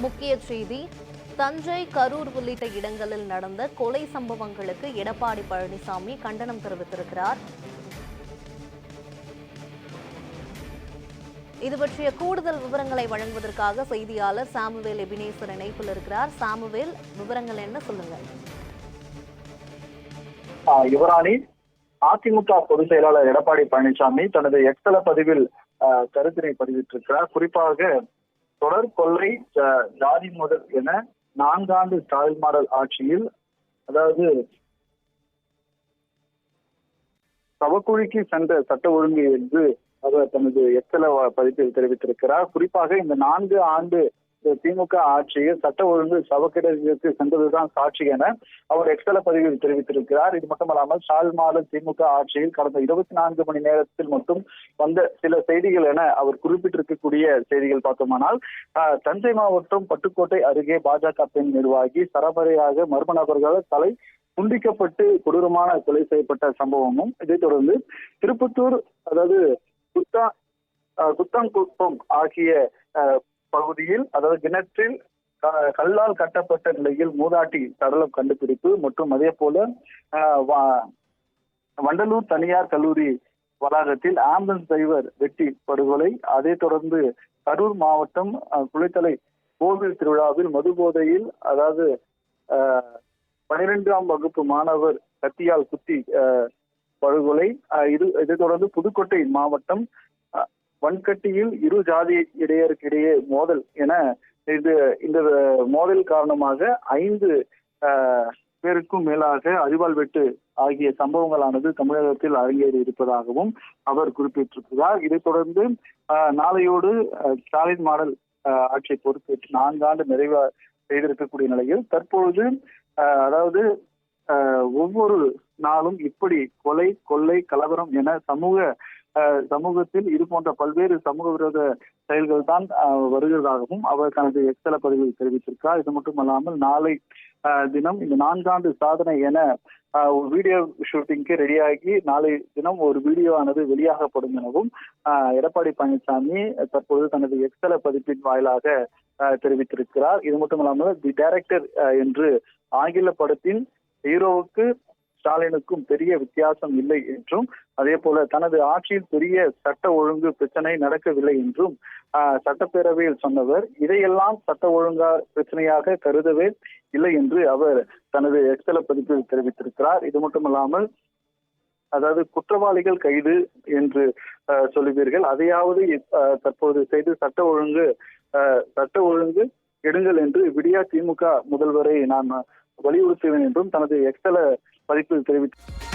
முக்கிய செய்தி. தஞ்சை, கரூர் உள்ளிட்ட இடங்களில் நடந்த கொலை சம்பவங்களுக்கு எடப்பாடி பழனிசாமி கண்டனம் தெரிவித்திருக்கிறார். இது பற்றிய கூடுதல் விவரங்களை வழங்குவதற்காக செய்தியாளர் சாமுவேல் எபினேசர் இணைப்பில் இருக்கிறார். சாமுவேல், விவரங்கள் என்ன, சொல்லுங்க. யுவராணி, அதிமுக பொதுச் செயலாளர் எடப்பாடி பழனிசாமி தனது எக்ஸல பதிவில் கருத்தினை பதிவிட்டிருக்கிறார். குறிப்பாக தொடர் கொள்ளை, ஜாதி முதல் என 4 ஆண்டு ஸ்டாலின் மாடல் ஆட்சியில், அதாவது சவக்குழிக்கு சென்ற சட்ட ஒழுங்கு என்று அவர் தனது எக்ஸல பதிப்பில் தெரிவித்திருக்கிறார். குறிப்பாக இந்த 4 ஆண்டு திமுக ஆட்சியில் சட்ட ஒழுங்கு சவக்கிடத்திற்கு சென்றதுதான் சாட்சி என அவர் எக்ஸல பதிவில் தெரிவித்திருக்கிறார். இது மட்டுமல்லாமல் ஸ்டாலின் மாடல் திமுக ஆட்சியில் கடந்த 24 மணி நேரத்தில் மட்டும் வந்த சில செய்திகள் என அவர் குறிப்பிட்டிருக்கக்கூடிய செய்திகள் பார்த்தோமானால், தஞ்சை மாவட்டம் பட்டுக்கோட்டை அருகே பாஜக பெண் நிர்வாகி சரபரையாக மர்ம நபர்களால் தலை துண்டிக்கப்பட்டு கொடூரமான கொலை செய்யப்பட்ட சம்பவமும், இதைத் தொடர்ந்து திருப்பத்தூர், அதாவது குத்தாங்குப்பம் ஆகிய பகுதியில், அதாவது கிணற்றில் கல்லால் கட்டப்பட்ட நிலையில் மூதாட்டி சடலம் கண்டுபிடிப்பு மற்றும் அதே போல வண்டலூர் தனியார் கல்லூரி வளாகத்தில் ஆம்புலன்ஸ் டிரைவர் வெட்டி படுகொலை. அதை தொடர்ந்து கரூர் மாவட்டம் குளித்தலை கோவில் திருவிழாவில் மது போதையில், அதாவது 12ஆம் வகுப்பு மாணவர் கத்தியால் குத்தி படுகொலை. இதை தொடர்ந்து புதுக்கோட்டை மாவட்டம் வன்கட்டியில் இரு ஜாதி இடையே மோதல் என இந்த மோதல் காரணமாக 5 பேருக்கும் மேலாக அறிவால் வெட்டு ஆகிய சம்பவங்களானது தமிழகத்தில் அரங்கேறி இருப்பதாகவும் அவர் குறிப்பிட்டிருக்கிறார். இதைத் தொடர்ந்து நாளையோடு ஸ்டாலின் மாடல் ஆட்சியை பொறுப்பேற்று 4 ஆண்டு நிறைவு செய்திருக்கக்கூடிய நிலையில் தற்பொழுது, அதாவது ஒவ்வொரு நாளும் இப்படி கொலை, கொள்ளை, கலவரம் என சமூகத்தில் இது போன்ற பல்வேறு சமூக விரோத செயல்கள் தான் வருகிறதாகவும் அவர் தனது எக்ஸல பதிவில் தெரிவித்திருக்கிறார். இது மட்டுமல்லாமல் நாளை தினம் இந்த 4 ஆண்டு சாதனை என வீடியோ ஷூட்டிங்க்கு ரெடியாகி நாளை தினம் ஒரு வீடியோ ஆனது வெளியாகப்படும் எனவும் எடப்பாடி பழனிசாமி தற்போது தனது எக்ஸல பதிப்பின் வாயிலாக தெரிவித்திருக்கிறார். இது மட்டுமல்லாமல் தி டைரக்டர் என்று ஆங்கில படத்தின் ஹீரோவுக்கு ஸ்டாலினுக்கும் பெரிய வித்தியாசம் இல்லை என்றும், அதே போல தனது ஆட்சியில் பெரிய சட்ட ஒழுங்கு பிரச்சனை நடக்கவில்லை என்றும் சட்டப்பேரவையில் சொன்னவர் இதையெல்லாம் சட்ட ஒழுங்கா பிரச்சனையாக கருதவே இல்லை என்று அவர் தனது எக்ஸல பதிப்பில் தெரிவித்திருக்கிறார். இது மட்டுமல்லாமல், அதாவது குற்றவாளிகள் கைது என்று சொல்லுவீர்கள், அதையாவது தற்போது செய்து சட்ட ஒழுங்கு எடுங்கள் என்று விடியா திமுக முதல்வரை நான் வலியுறுத்துவேன் என்றும் தனது எக்ஸல பதிப்பில் தெரிவித்தார்.